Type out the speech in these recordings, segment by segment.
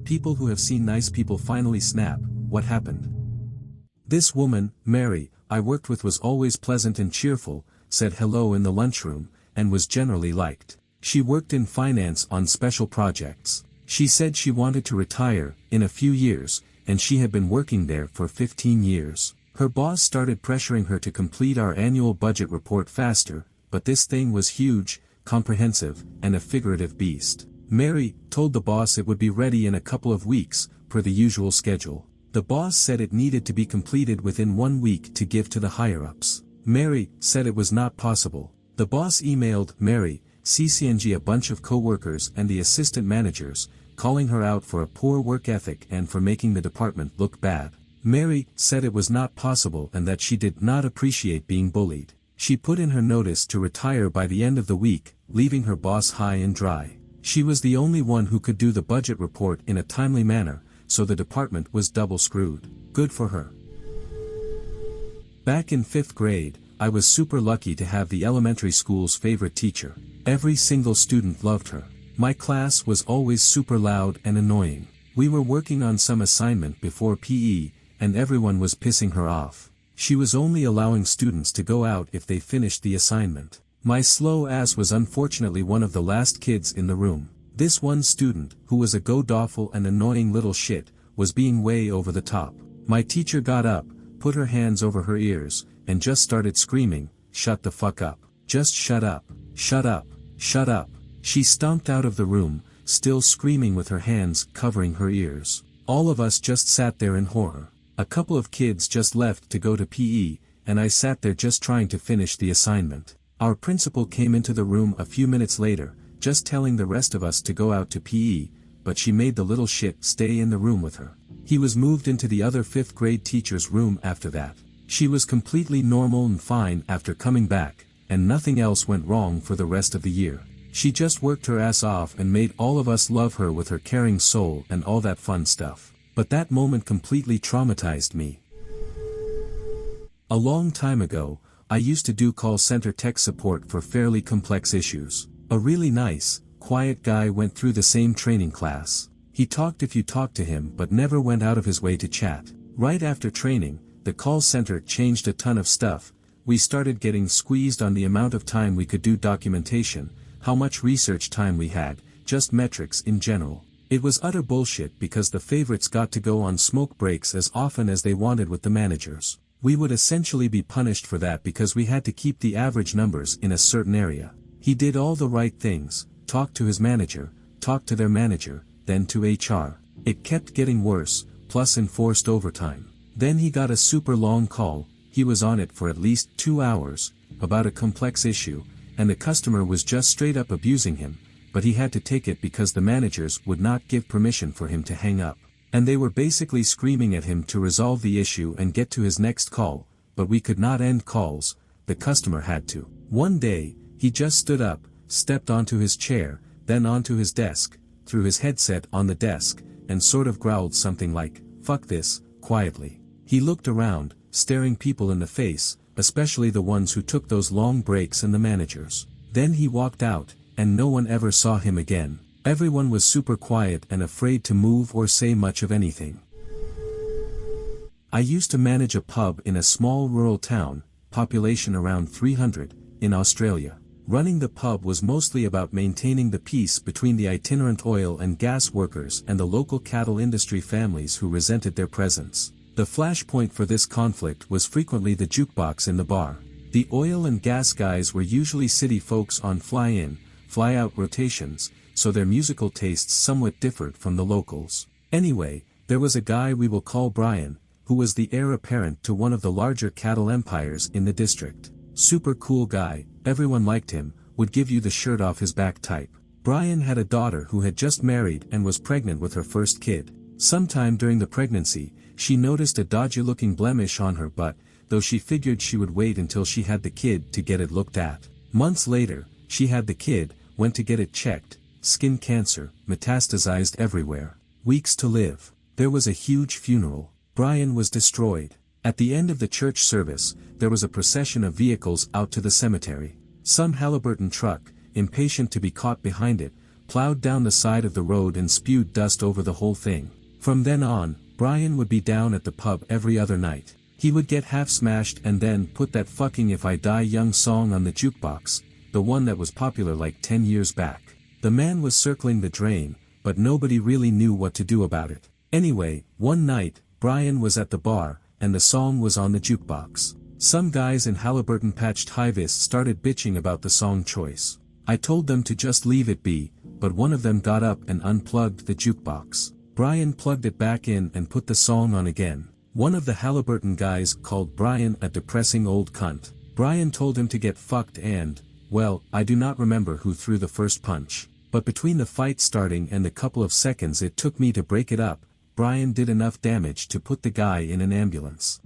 People who have seen nice people finally snap, what happened? This woman, Mary, I worked with was always pleasant and cheerful, said hello in the lunchroom, and was generally liked. She worked in finance on special projects. She said she wanted to retire, in a few years, and she had been working there for 15 years. Her boss started pressuring her to complete our annual budget report faster, but this thing was huge, comprehensive, and a figurative beast. Mary told the boss it would be ready in a couple of weeks, per the usual schedule. The boss said it needed to be completed within 1 week to give to the higher-ups. Mary said it was not possible. The boss emailed Mary, CCNG a bunch of co-workers and the assistant managers, calling her out for a poor work ethic and for making the department look bad. Mary said it was not possible and that she did not appreciate being bullied. She put in her notice to retire by the end of the week, leaving her boss high and dry. She was the only one who could do the budget report in a timely manner, so the department was double screwed. Good for her. Back in 5th grade, I was super lucky to have the elementary school's favorite teacher. Every single student loved her. My class was always super loud and annoying. We were working on some assignment before PE, and everyone was pissing her off. She was only allowing students to go out if they finished the assignment. My slow ass was unfortunately one of the last kids in the room. This one student, who was a go-doffel and annoying little shit, was being way over the top. My teacher got up, put her hands over her ears, and just started screaming, "Shut the fuck up. Just shut up. Shut up. Shut up." She stomped out of the room, still screaming with her hands covering her ears. All of us just sat there in horror. A couple of kids just left to go to PE, and I sat there just trying to finish the assignment. Our principal came into the room a few minutes later, just telling the rest of us to go out to PE, but she made the little shit stay in the room with her. He was moved into the other 5th grade teacher's room after that. She was completely normal and fine after coming back, and nothing else went wrong for the rest of the year. She just worked her ass off and made all of us love her with her caring soul and all that fun stuff. But that moment completely traumatized me. A long time ago, I used to do call center tech support for fairly complex issues. A really nice, quiet guy went through the same training class. He talked if you talked to him but never went out of his way to chat. Right after training, the call center changed a ton of stuff. We started getting squeezed on the amount of time we could do documentation, how much research time we had, just metrics in general. It was utter bullshit because the favorites got to go on smoke breaks as often as they wanted with the managers. We would essentially be punished for that because we had to keep the average numbers in a certain area. He did all the right things, talked to his manager, talked to their manager, then to HR. It kept getting worse, plus enforced overtime. Then he got a super long call, he was on it for at least 2 hours, about a complex issue, and the customer was just straight up abusing him, but he had to take it because the managers would not give permission for him to hang up. And they were basically screaming at him to resolve the issue and get to his next call, but we could not end calls, the customer had to. One day, he just stood up, stepped onto his chair, then onto his desk, threw his headset on the desk, and sort of growled something like, "Fuck this," quietly. He looked around, staring people in the face, especially the ones who took those long breaks and the managers. Then he walked out, and no one ever saw him again. Everyone was super quiet and afraid to move or say much of anything. I used to manage a pub in a small rural town, population around 300, in Australia. Running the pub was mostly about maintaining the peace between the itinerant oil and gas workers and the local cattle industry families who resented their presence. The flashpoint for this conflict was frequently the jukebox in the bar. The oil and gas guys were usually city folks on fly-in, fly-out rotations, so their musical tastes somewhat differed from the locals. Anyway, there was a guy we will call Brian, who was the heir apparent to one of the larger cattle empires in the district. Super cool guy, everyone liked him, would give you the shirt off his back type. Brian had a daughter who had just married and was pregnant with her first kid. Sometime during the pregnancy, she noticed a dodgy-looking blemish on her butt, though she figured she would wait until she had the kid to get it looked at. Months later, she had the kid, went to get it checked, skin cancer, metastasized everywhere. Weeks to live. There was a huge funeral. Brian was destroyed. At the end of the church service, there was a procession of vehicles out to the cemetery. Some Halliburton truck, impatient to be caught behind it, plowed down the side of the road and spewed dust over the whole thing. From then on, Brian would be down at the pub every other night. He would get half smashed and then put that fucking If I Die Young song on the jukebox, the one that was popular like 10 years back. The man was circling the drain, but nobody really knew what to do about it. Anyway, one night, Brian was at the bar, and the song was on the jukebox. Some guys in Halliburton patched high-vis started bitching about the song choice. I told them to just leave it be, but one of them got up and unplugged the jukebox. Brian plugged it back in and put the song on again. One of the Halliburton guys called Brian a depressing old cunt. Brian told him to get fucked and, well, I do not remember who threw the first punch. But between the fight starting and the couple of seconds it took me to break it up, Brian did enough damage to put the guy in an ambulance.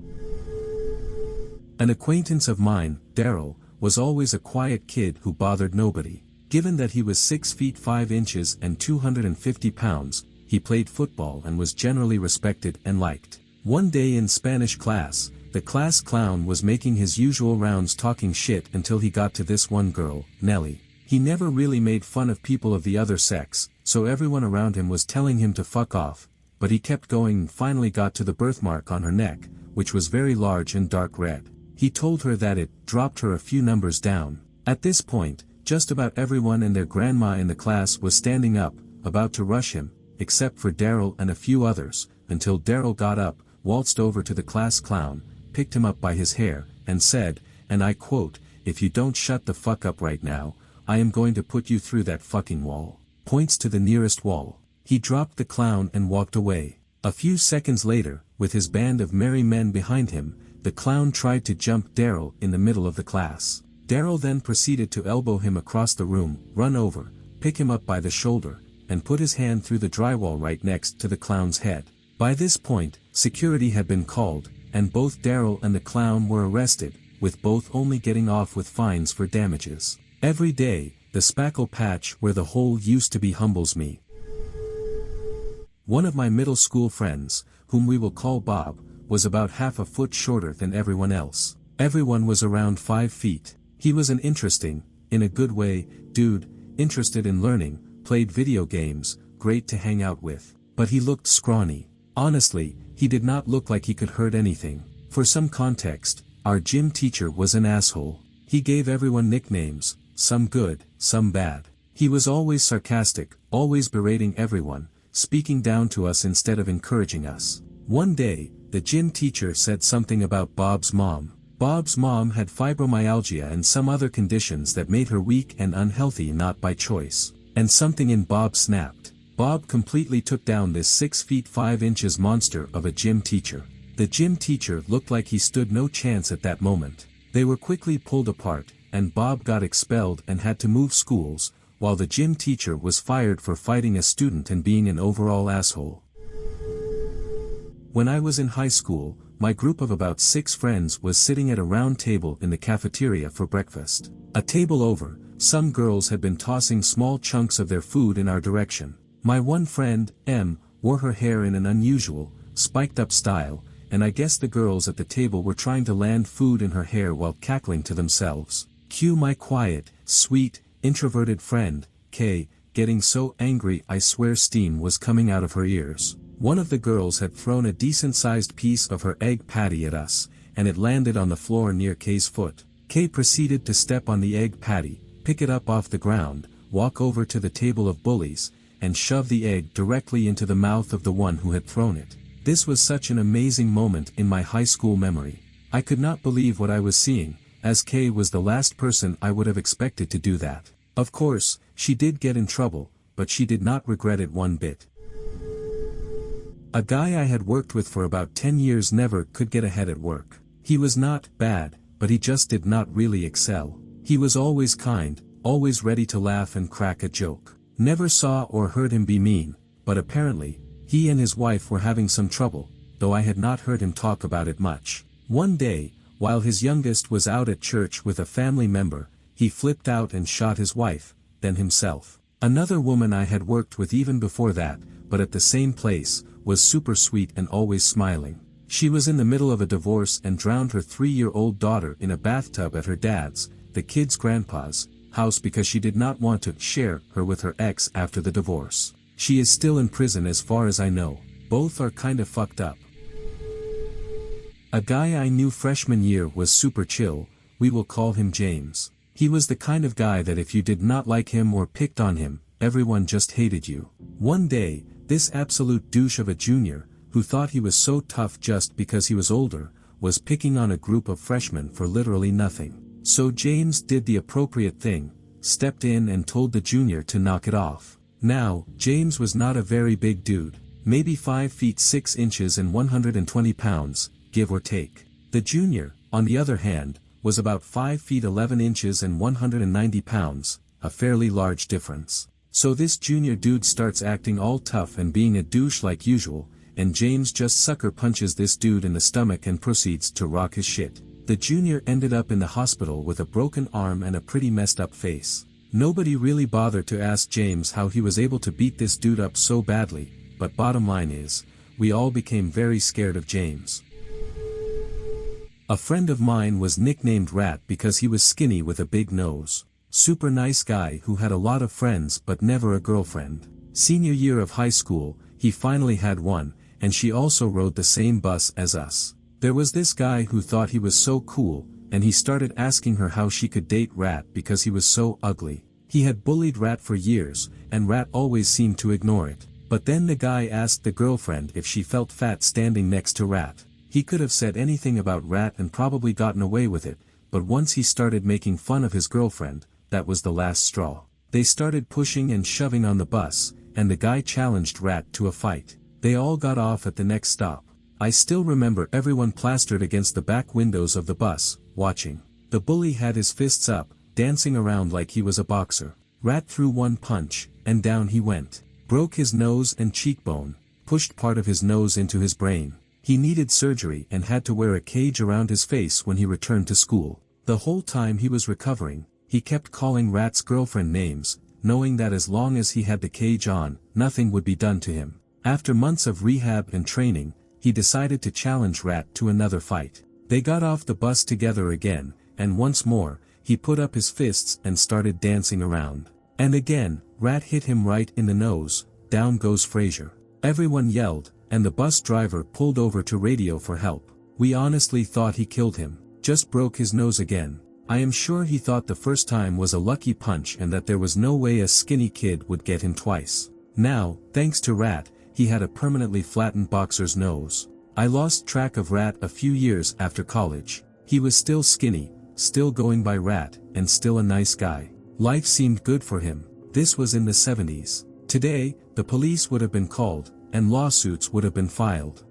An acquaintance of mine, Daryl, was always a quiet kid who bothered nobody. Given that he was 6 feet 5 inches and 250 pounds, he played football and was generally respected and liked. One day in Spanish class, the class clown was making his usual rounds talking shit until he got to this one girl, Nellie. He never really made fun of people of the other sex, so everyone around him was telling him to fuck off, but he kept going and finally got to the birthmark on her neck, which was very large and dark red. He told her that it dropped her a few numbers down. At this point, just about everyone and their grandma in the class was standing up, about to rush him, except for Daryl and a few others, until Daryl got up, waltzed over to the class clown, picked him up by his hair, and said, and I quote, "If you don't shut the fuck up right now, I am going to put you through that fucking wall." Points to the nearest wall. He dropped the clown and walked away. A few seconds later, with his band of merry men behind him, the clown tried to jump Daryl in the middle of the class. Daryl then proceeded to elbow him across the room, run over, pick him up by the shoulder, and put his hand through the drywall right next to the clown's head. By this point, security had been called, and both Daryl and the clown were arrested, with both only getting off with fines for damages. Every day, the spackle patch where the hole used to be humbles me. One of my middle school friends, whom we will call Bob, was about half a foot shorter than everyone else. Everyone was around 5 feet. He was an interesting, in a good way, dude, interested in learning, played video games, great to hang out with. But he looked scrawny. Honestly, he did not look like he could hurt anything. For some context, our gym teacher was an asshole. He gave everyone nicknames, some good, some bad. He was always sarcastic, always berating everyone, speaking down to us instead of encouraging us. One day, the gym teacher said something about Bob's mom. Bob's mom had fibromyalgia and some other conditions that made her weak and unhealthy not by choice. And something in Bob snapped. Bob completely took down this 6 feet 5 inches monster of a gym teacher. The gym teacher looked like he stood no chance at that moment. They were quickly pulled apart, and Bob got expelled and had to move schools, while the gym teacher was fired for fighting a student and being an overall asshole. When I was in high school, my group of about 6 friends was sitting at a round table in the cafeteria for breakfast. A table over, some girls had been tossing small chunks of their food in our direction. My one friend, M, wore her hair in an unusual, spiked-up style, and I guess the girls at the table were trying to land food in her hair while cackling to themselves. Cue my quiet, sweet, introverted friend, K, getting so angry I swear steam was coming out of her ears. One of the girls had thrown a decent-sized piece of her egg patty at us, and it landed on the floor near K's foot. K proceeded to step on the egg patty, pick it up off the ground, walk over to the table of bullies, and shove the egg directly into the mouth of the one who had thrown it. This was such an amazing moment in my high school memory. I could not believe what I was seeing, as K was the last person I would have expected to do that. Of course, she did get in trouble, but she did not regret it one bit. A guy I had worked with for about 10 years never could get ahead at work. He was not bad, but he just did not really excel. He was always kind, always ready to laugh and crack a joke. Never saw or heard him be mean, but apparently, he and his wife were having some trouble, though I had not heard him talk about it much. One day, while his youngest was out at church with a family member, he flipped out and shot his wife, then himself. Another woman I had worked with even before that, but at the same place, was super sweet and always smiling. She was in the middle of a divorce and drowned her 3-year-old daughter in a bathtub at her dad's, the kid's grandpa's, house because she did not want to share her with her ex after the divorce. She is still in prison as far as I know. Both are kinda fucked up. A guy I knew freshman year was super chill, we will call him James. He was the kind of guy that if you did not like him or picked on him, everyone just hated you. One day, this absolute douche of a junior, who thought he was so tough just because he was older, was picking on a group of freshmen for literally nothing. So James did the appropriate thing, stepped in and told the junior to knock it off. Now, James was not a very big dude, maybe 5 feet 6 inches and 120 pounds, give or take. The junior, on the other hand, was about 5 feet 11 inches and 190 pounds, a fairly large difference. So this junior dude starts acting all tough and being a douche like usual, and James just sucker punches this dude in the stomach and proceeds to rock his shit. The junior ended up in the hospital with a broken arm and a pretty messed up face. Nobody really bothered to ask James how he was able to beat this dude up so badly, but bottom line is, we all became very scared of James. A friend of mine was nicknamed Rat because he was skinny with a big nose. Super nice guy who had a lot of friends but never a girlfriend. Senior year of high school, he finally had one, and she also rode the same bus as us. There was this guy who thought he was so cool, and he started asking her how she could date Rat because he was so ugly. He had bullied Rat for years, and Rat always seemed to ignore it. But then the guy asked the girlfriend if she felt fat standing next to Rat. He could have said anything about Rat and probably gotten away with it, but once he started making fun of his girlfriend, that was the last straw. They started pushing and shoving on the bus, and the guy challenged Rat to a fight. They all got off at the next stop. I still remember everyone plastered against the back windows of the bus, watching. The bully had his fists up, dancing around like he was a boxer. Rat threw one punch, and down he went. Broke his nose and cheekbone, pushed part of his nose into his brain. He needed surgery and had to wear a cage around his face when he returned to school. The whole time he was recovering, he kept calling Rat's girlfriend names, knowing that as long as he had the cage on, nothing would be done to him. After months of rehab and training, he decided to challenge Rat to another fight. They got off the bus together again, and once more, he put up his fists and started dancing around. And again, Rat hit him right in the nose, down goes Frazier. Everyone yelled, and the bus driver pulled over to radio for help. We honestly thought he killed him, just broke his nose again. I am sure he thought the first time was a lucky punch and that there was no way a skinny kid would get him twice. Now, thanks to Rat, he had a permanently flattened boxer's nose. I lost track of Rat a few years after college. He was still skinny, still going by Rat, and still a nice guy. Life seemed good for him. This was in the 70s. Today, the police would have been called, and lawsuits would have been filed.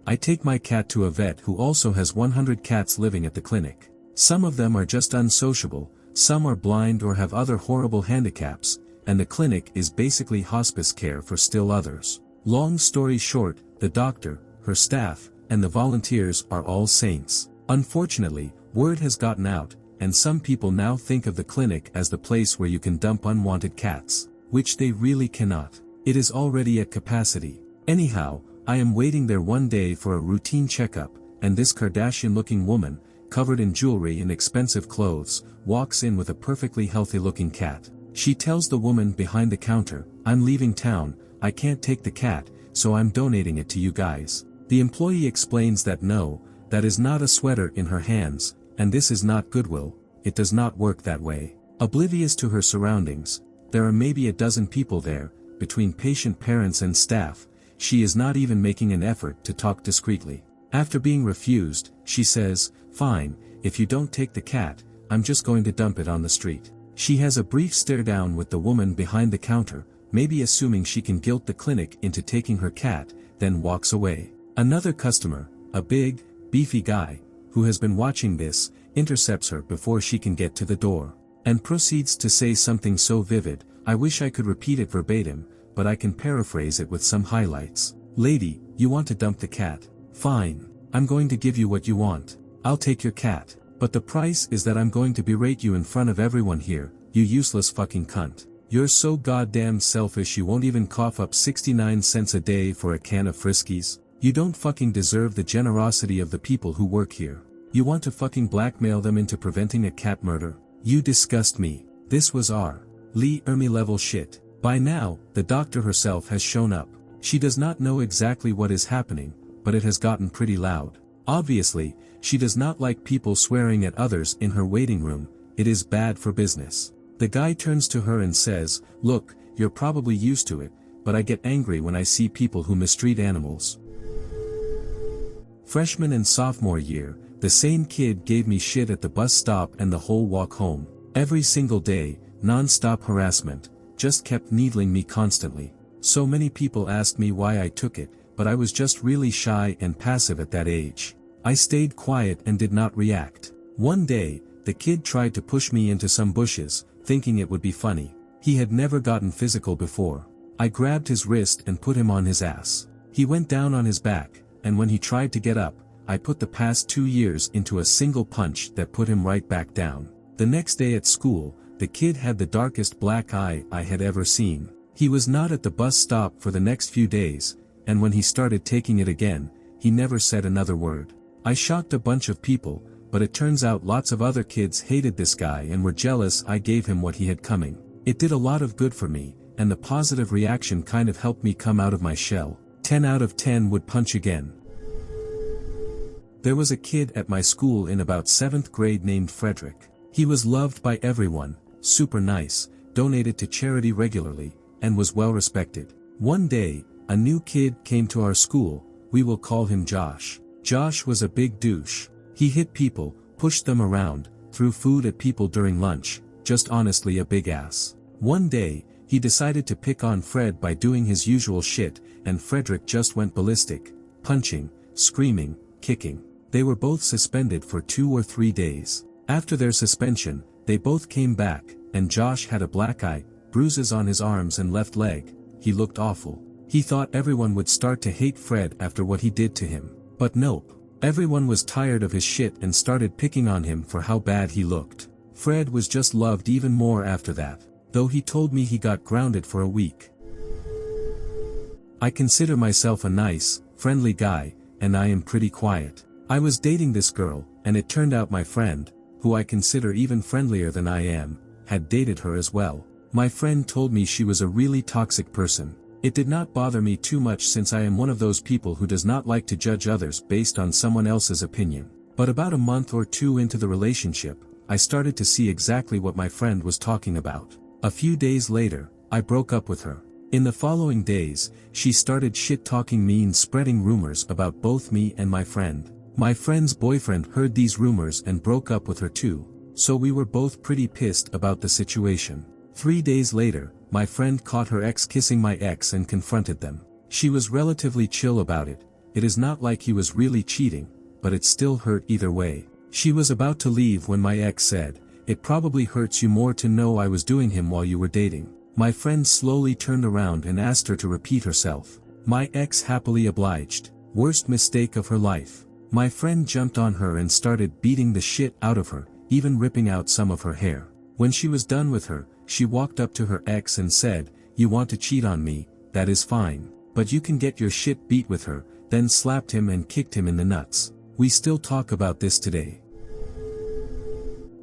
I take my cat to a vet who also has 100 cats living at the clinic. Some of them are just unsociable, some are blind or have other horrible handicaps, and the clinic is basically hospice care for still others. Long story short, the doctor, her staff, and the volunteers are all saints. Unfortunately, word has gotten out, and some people now think of the clinic as the place where you can dump unwanted cats, which they really cannot. It is already at capacity. Anyhow, I am waiting there one day for a routine checkup, and this Kardashian-looking woman, covered in jewelry and expensive clothes, walks in with a perfectly healthy-looking cat. She tells the woman behind the counter, "I'm leaving town, I can't take the cat, so I'm donating it to you guys." The employee explains that no, that is not a sweater in her hands, and this is not Goodwill, it does not work that way. Oblivious to her surroundings, there are maybe a dozen people there, between patient parents and staff. She is not even making an effort to talk discreetly. After being refused, she says, "Fine, if you don't take the cat, I'm just going to dump it on the street." She has a brief stare down with the woman behind the counter, maybe assuming she can guilt the clinic into taking her cat, then walks away. Another customer, a big, beefy guy, who has been watching this, intercepts her before she can get to the door, and proceeds to say something so vivid, I wish I could repeat it verbatim, but I can paraphrase it with some highlights. "Lady, you want to dump the cat? Fine. I'm going to give you what you want. I'll take your cat. But the price is that I'm going to berate you in front of everyone here, you useless fucking cunt. You're so goddamn selfish you won't even cough up 69 cents a day for a can of Friskies. You don't fucking deserve the generosity of the people who work here. You want to fucking blackmail them into preventing a cat murder? You disgust me. This was R. Lee Ermi level shit. By now, the doctor herself has shown up. She does not know exactly what is happening, but it has gotten pretty loud. Obviously, she does not like people swearing at others in her waiting room. It is bad for business. The guy turns to her and says, "Look, you're probably used to it, but I get angry when I see people who mistreat animals." Freshman and sophomore year, the same kid gave me shit at the bus stop and the whole walk home. Every single day, non-stop harassment, just kept needling me constantly. So many people asked me why I took it, but I was just really shy and passive at that age. I stayed quiet and did not react. One day, the kid tried to push me into some bushes, thinking it would be funny. He had never gotten physical before. I grabbed his wrist and put him on his ass. He went down on his back, and when he tried to get up, I put the past 2 years into a single punch that put him right back down. The next day at school, the kid had the darkest black eye I had ever seen. He was not at the bus stop for the next few days, and when he started taking it again, he never said another word. I shocked a bunch of people, but it turns out lots of other kids hated this guy and were jealous I gave him what he had coming. It did a lot of good for me, and the positive reaction kind of helped me come out of my shell. 10 out of 10 would punch again. There was a kid at my school in about 7th grade named Frederick. He was loved by everyone, super nice, donated to charity regularly, and was well respected. One day, a new kid came to our school. We will call him Josh. Josh was a big douche. He hit people, pushed them around, threw food at people during lunch, just honestly a big ass. One day, he decided to pick on Fred by doing his usual shit, and Frederick just went ballistic, punching, screaming, kicking. They were both suspended for 2 or 3 days. After their suspension, they both came back, and Josh had a black eye, bruises on his arms and left leg. He looked awful. He thought everyone would start to hate Fred after what he did to him. But nope. Everyone was tired of his shit and started picking on him for how bad he looked. Fred was just loved even more after that, though he told me he got grounded for a week. I consider myself a nice, friendly guy, and I am pretty quiet. I was dating this girl, and it turned out my friend, who I consider even friendlier than I am, had dated her as well. My friend told me she was a really toxic person. It did not bother me too much since I am one of those people who does not like to judge others based on someone else's opinion. But about a month or 2 into the relationship, I started to see exactly what my friend was talking about. A few days later, I broke up with her. In the following days, she started shit-talking me and spreading rumors about both me and my friend. My friend's boyfriend heard these rumors and broke up with her too, so we were both pretty pissed about the situation. 3 days later, my friend caught her ex kissing my ex and confronted them. She was relatively chill about it. It is not like he was really cheating, but it still hurt either way. She was about to leave when my ex said, "It probably hurts you more to know I was doing him while you were dating." My friend slowly turned around and asked her to repeat herself. My ex happily obliged. Worst mistake of her life. My friend jumped on her and started beating the shit out of her, even ripping out some of her hair. When she was done with her, she walked up to her ex and said, "You want to cheat on me, that is fine, but you can get your shit beat with her," then slapped him and kicked him in the nuts. We still talk about this today.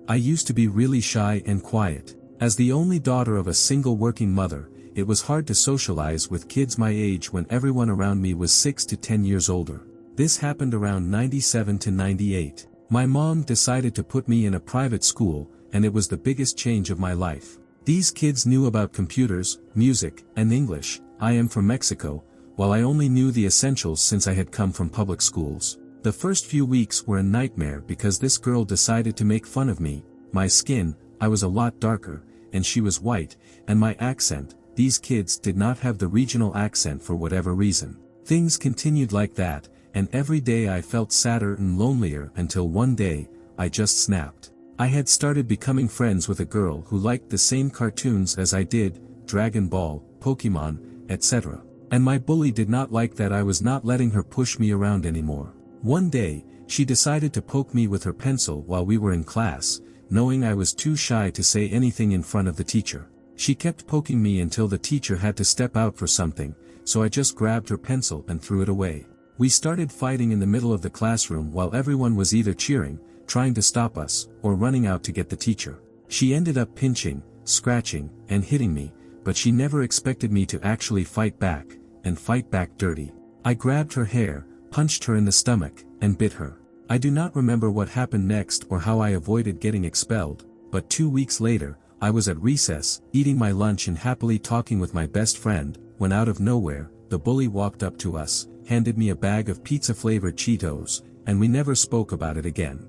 I used to be really shy and quiet. As the only daughter of a single working mother, it was hard to socialize with kids my age when everyone around me was 6 to 10 years older. This happened around 97 to 98. My mom decided to put me in a private school, and it was the biggest change of my life. These kids knew about computers, music, and English. I am from Mexico, while I only knew the essentials since I had come from public schools. The first few weeks were a nightmare because this girl decided to make fun of me. My skin, I was a lot darker, and she was white, and my accent, these kids did not have the regional accent for whatever reason. Things continued like that, and every day I felt sadder and lonelier until one day, I just snapped. I had started becoming friends with a girl who liked the same cartoons as I did, Dragon Ball, Pokemon, etc. And my bully did not like that I was not letting her push me around anymore. One day, she decided to poke me with her pencil while we were in class, knowing I was too shy to say anything in front of the teacher. She kept poking me until the teacher had to step out for something, so I just grabbed her pencil and threw it away. We started fighting in the middle of the classroom while everyone was either cheering, trying to stop us, or running out to get the teacher. She ended up pinching, scratching, and hitting me, but she never expected me to actually fight back, and fight back dirty. I grabbed her hair, punched her in the stomach, and bit her. I do not remember what happened next or how I avoided getting expelled, but 2 weeks later, I was at recess, eating my lunch and happily talking with my best friend, when out of nowhere, the bully walked up to us, handed me a bag of pizza-flavored Cheetos, and we never spoke about it again.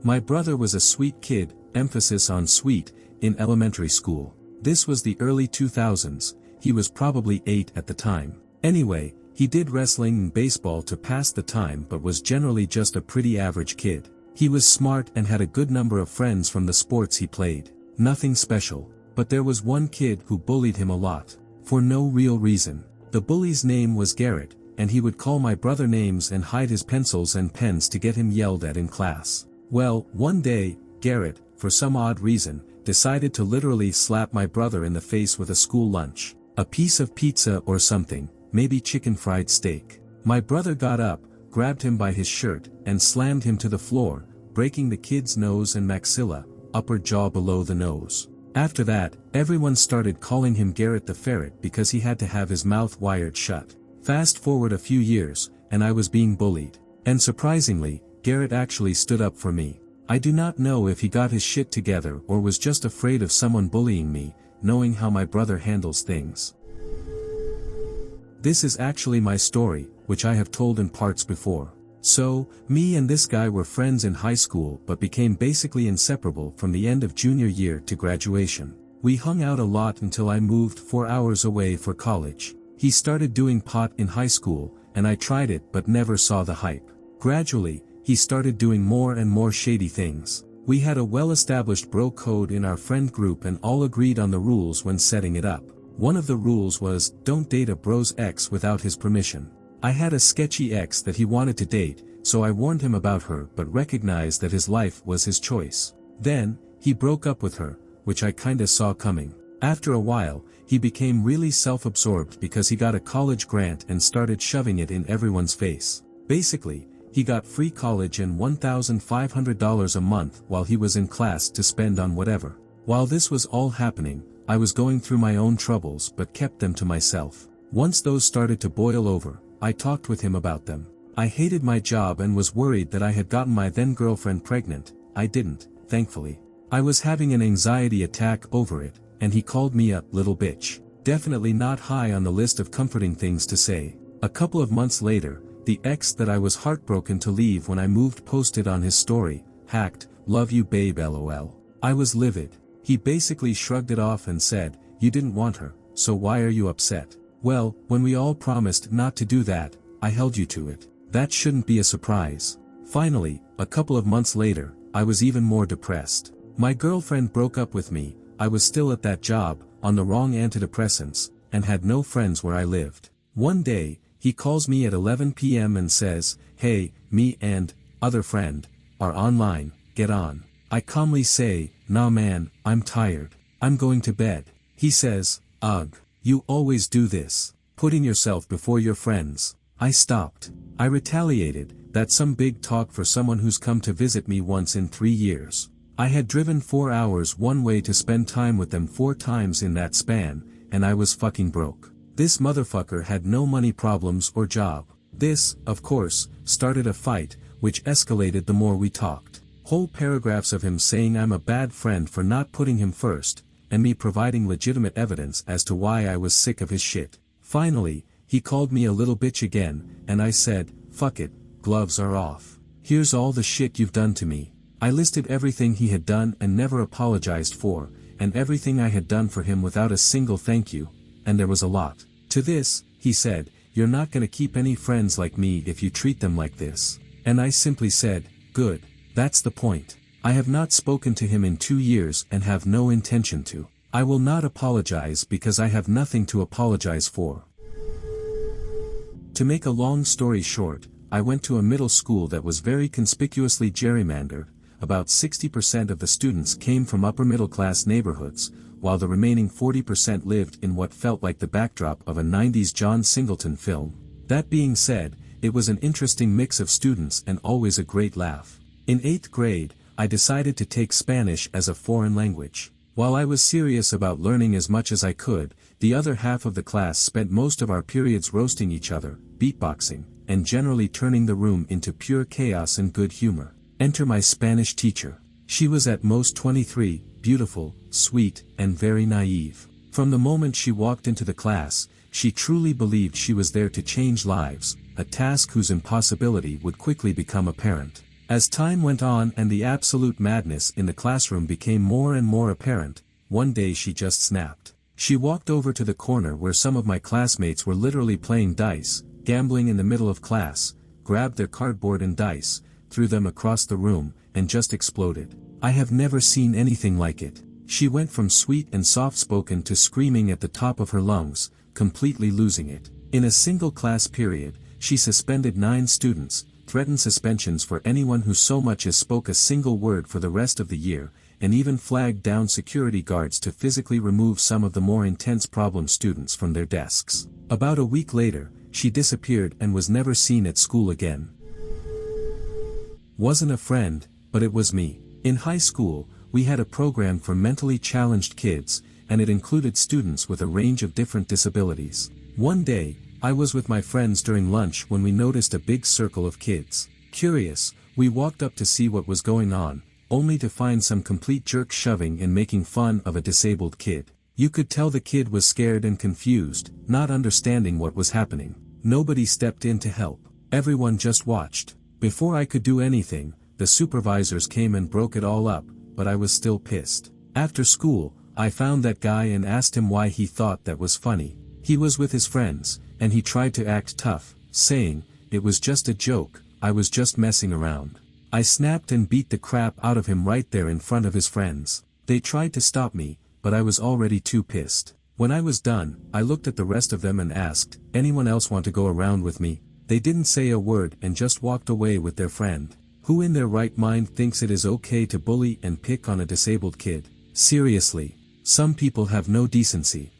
My brother was a sweet kid, emphasis on sweet, in elementary school. This was the early 2000s, he was probably 8 at the time. Anyway, he did wrestling and baseball to pass the time but was generally just a pretty average kid. He was smart and had a good number of friends from the sports he played. Nothing special, but there was one kid who bullied him a lot. For no real reason. The bully's name was Garrett, and he would call my brother names and hide his pencils and pens to get him yelled at in class. Well, one day, Garrett, for some odd reason, decided to literally slap my brother in the face with a school lunch. A piece of pizza or something, maybe chicken fried steak. My brother got up, grabbed him by his shirt, and slammed him to the floor, breaking the kid's nose and maxilla, upper jaw below the nose. After that, everyone started calling him Garrett the Ferret because he had to have his mouth wired shut. Fast forward a few years, and I was being bullied. And surprisingly, Garrett actually stood up for me. I do not know if he got his shit together or was just afraid of someone bullying me, knowing how my brother handles things. This is actually my story, which I have told in parts before. So, me and this guy were friends in high school but became basically inseparable from the end of junior year to graduation. We hung out a lot until I moved 4 hours away for college. He started doing pot in high school, and I tried it but never saw the hype. Gradually, he started doing more and more shady things. We had a well-established bro code in our friend group and all agreed on the rules when setting it up. One of the rules was, don't date a bro's ex without his permission. I had a sketchy ex that he wanted to date, so I warned him about her but recognized that his life was his choice. Then, he broke up with her, which I kinda saw coming. After a while, he became really self-absorbed because he got a college grant and started shoving it in everyone's face. Basically, he got free college and $1,500 a month while he was in class to spend on whatever. While this was all happening, I was going through my own troubles but kept them to myself. Once those started to boil over, I talked with him about them. I hated my job and was worried that I had gotten my then-girlfriend pregnant. I didn't, thankfully. I was having an anxiety attack over it, and he called me a little bitch. Definitely not high on the list of comforting things to say. A couple of months later, the ex that I was heartbroken to leave when I moved posted on his story, hacked, "Love you babe lol." I was livid. He basically shrugged it off and said, "You didn't want her, so why are you upset?" Well, when we all promised not to do that, I held you to it. That shouldn't be a surprise. Finally, a couple of months later, I was even more depressed. My girlfriend broke up with me, I was still at that job, on the wrong antidepressants, and had no friends where I lived. One day, he calls me at 11 p.m. and says, "Hey, me and other friend are online, get on." I calmly say, "Nah man, I'm tired. I'm going to bed." He says, "Ugh, you always do this, putting yourself before your friends." I stopped. I retaliated, that's some big talk for someone who's come to visit me once in 3 years. I had driven 4 hours one way to spend time with them 4 times in that span, and I was fucking broke. This motherfucker had no money problems or job. This, of course, started a fight, which escalated the more we talked. Whole paragraphs of him saying I'm a bad friend for not putting him first, and me providing legitimate evidence as to why I was sick of his shit. Finally, he called me a little bitch again, and I said, "Fuck it, gloves are off. Here's all the shit you've done to me." I listed everything he had done and never apologized for, and everything I had done for him without a single thank you, and there was a lot. To this, he said, "You're not gonna keep any friends like me if you treat them like this." And I simply said, "Good. That's the point." I have not spoken to him in 2 years and have no intention to. I will not apologize because I have nothing to apologize for. To make a long story short, I went to a middle school that was very conspicuously gerrymandered. About 60% of the students came from upper-middle-class neighborhoods, while the remaining 40% lived in what felt like the backdrop of a 90s John Singleton film. That being said, it was an interesting mix of students and always a great laugh. In 8th grade, I decided to take Spanish as a foreign language. While I was serious about learning as much as I could, the other half of the class spent most of our periods roasting each other, beatboxing, and generally turning the room into pure chaos and good humor. Enter my Spanish teacher. She was at most 23, beautiful, sweet, and very naive. From the moment she walked into the class, she truly believed she was there to change lives, a task whose impossibility would quickly become apparent. As time went on and the absolute madness in the classroom became more and more apparent, one day she just snapped. She walked over to the corner where some of my classmates were literally playing dice, gambling in the middle of class, grabbed their cardboard and dice, threw them across the room, and just exploded. I have never seen anything like it. She went from sweet and soft-spoken to screaming at the top of her lungs, completely losing it. In a single class period, she suspended 9 students, threatened suspensions for anyone who so much as spoke a single word for the rest of the year, and even flagged down security guards to physically remove some of the more intense problem students from their desks. About a week later, she disappeared and was never seen at school again. Wasn't a friend, but it was me. In high school, we had a program for mentally challenged kids, and it included students with a range of different disabilities. One day, I was with my friends during lunch when we noticed a big circle of kids. Curious, we walked up to see what was going on, only to find some complete jerk shoving and making fun of a disabled kid. You could tell the kid was scared and confused, not understanding what was happening. Nobody stepped in to help. Everyone just watched. Before I could do anything, the supervisors came and broke it all up, but I was still pissed. After school, I found that guy and asked him why he thought that was funny. He was with his friends, and he tried to act tough, saying, "It was just a joke, I was just messing around." I snapped and beat the crap out of him right there in front of his friends. They tried to stop me, but I was already too pissed. When I was done, I looked at the rest of them and asked, "Anyone else want to go around with me?" They didn't say a word and just walked away with their friend. Who in their right mind thinks it is okay to bully and pick on a disabled kid? Seriously, some people have no decency.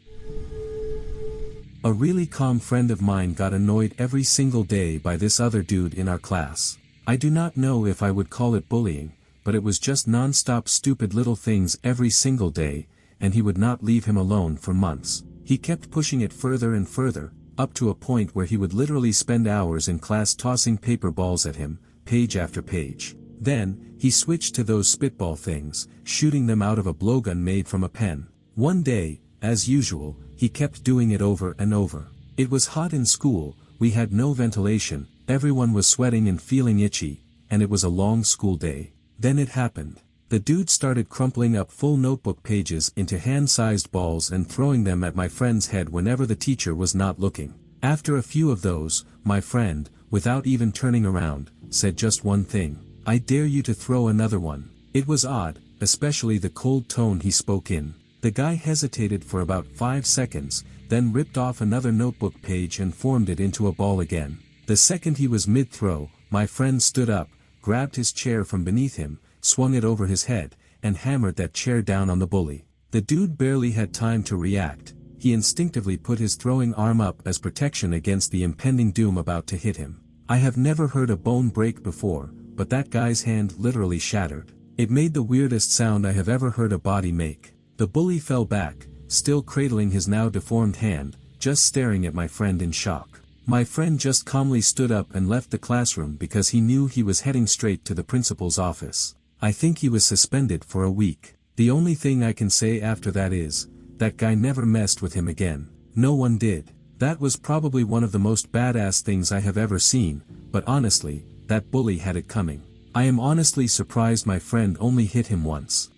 A really calm friend of mine got annoyed every single day by this other dude in our class. I do not know if I would call it bullying, but it was just non-stop stupid little things every single day, and he would not leave him alone for months. He kept pushing it further and further, up to a point where he would literally spend hours in class tossing paper balls at him, page after page. Then, he switched to those spitball things, shooting them out of a blowgun made from a pen. One day, as usual, he kept doing it over and over. It was hot in school, we had no ventilation, everyone was sweating and feeling itchy, and it was a long school day. Then it happened. The dude started crumpling up full notebook pages into hand-sized balls and throwing them at my friend's head whenever the teacher was not looking. After a few of those, my friend, without even turning around, said just one thing: "I dare you to throw another one." It was odd, especially the cold tone he spoke in. The guy hesitated for about 5 seconds, then ripped off another notebook page and formed it into a ball again. The second he was mid-throw, my friend stood up, grabbed his chair from beneath him, swung it over his head, and hammered that chair down on the bully. The dude barely had time to react. He instinctively put his throwing arm up as protection against the impending doom about to hit him. I have never heard a bone break before, but that guy's hand literally shattered. It made the weirdest sound I have ever heard a body make. The bully fell back, still cradling his now deformed hand, just staring at my friend in shock. My friend just calmly stood up and left the classroom because he knew he was heading straight to the principal's office. I think he was suspended for a week. The only thing I can say after that is, that guy never messed with him again. No one did. That was probably one of the most badass things I have ever seen, but honestly, that bully had it coming. I am honestly surprised my friend only hit him once.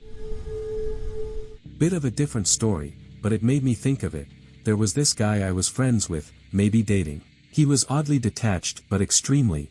Bit of a different story, but it made me think of it. There was this guy I was friends with, maybe dating. He was oddly detached but extremely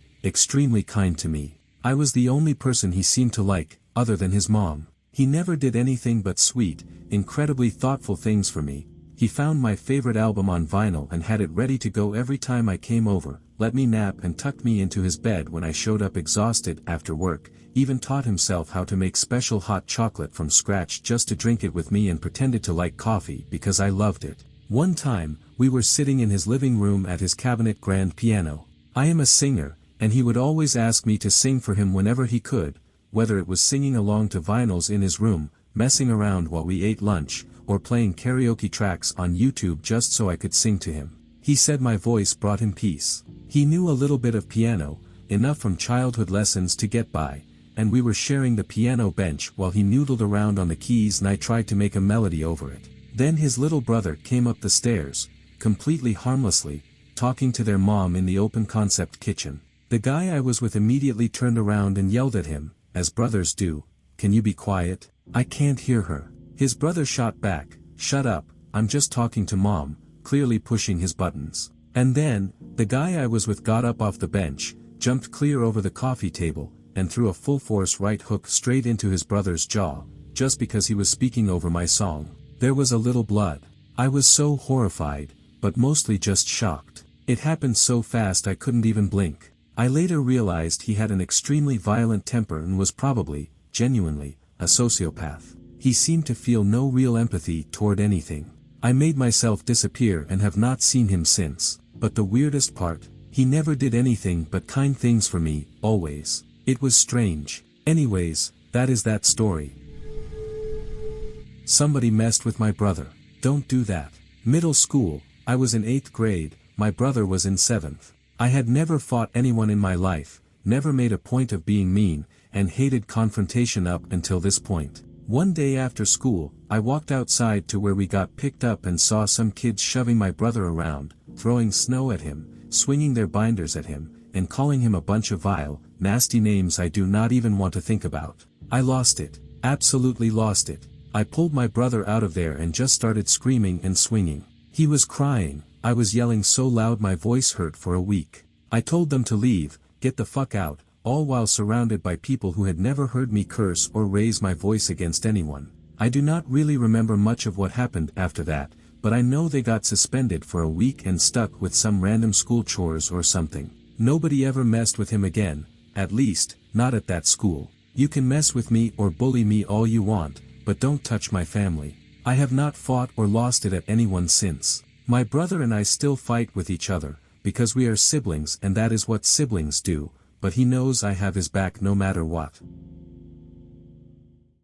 kind to me. I was the only person he seemed to like, other than his mom. He never did anything but sweet, incredibly thoughtful things for me. He found my favorite album on vinyl and had it ready to go every time I came over, let me nap and tucked me into his bed when I showed up exhausted after work, even taught himself how to make special hot chocolate from scratch just to drink it with me and pretended to like coffee because I loved it. One time, we were sitting in his living room at his cabinet grand piano. I am a singer, and he would always ask me to sing for him whenever he could, whether it was singing along to vinyls in his room, messing around while we ate lunch, or playing karaoke tracks on YouTube just so I could sing to him. He said my voice brought him peace. He knew a little bit of piano, enough from childhood lessons to get by, and we were sharing the piano bench while he noodled around on the keys and I tried to make a melody over it. Then his little brother came up the stairs, completely harmlessly, talking to their mom in the open concept kitchen. The guy I was with immediately turned around and yelled at him, as brothers do, "Can you be quiet? I can't hear her." His brother shot back, "Shut up, I'm just talking to mom," clearly pushing his buttons. And then, the guy I was with got up off the bench, jumped clear over the coffee table, and threw a full-force right hook straight into his brother's jaw, just because he was speaking over my song. There was a little blood. I was so horrified, but mostly just shocked. It happened so fast I couldn't even blink. I later realized he had an extremely violent temper and was probably, genuinely, a sociopath. He seemed to feel no real empathy toward anything. I made myself disappear and have not seen him since. But the weirdest part, he never did anything but kind things for me, always. It was strange. Anyways, that is that story. Somebody messed with my brother. Don't do that. Middle school, I was in 8th grade, my brother was in 7th. I had never fought anyone in my life, never made a point of being mean, and hated confrontation up until this point. One day after school, I walked outside to where we got picked up and saw some kids shoving my brother around, throwing snow at him, swinging their binders at him, and calling him a bunch of vile, nasty names I do not even want to think about. I lost it. Absolutely lost it. I pulled my brother out of there and just started screaming and swinging. He was crying. I was yelling so loud my voice hurt for a week. I told them to leave, get the fuck out, all while surrounded by people who had never heard me curse or raise my voice against anyone. I do not really remember much of what happened after that, but I know they got suspended for a week and stuck with some random school chores or something. Nobody ever messed with him again, at least, not at that school. You can mess with me or bully me all you want, but don't touch my family. I have not fought or lost it at anyone since. My brother and I still fight with each other, because we are siblings and that is what siblings do, but he knows I have his back no matter what.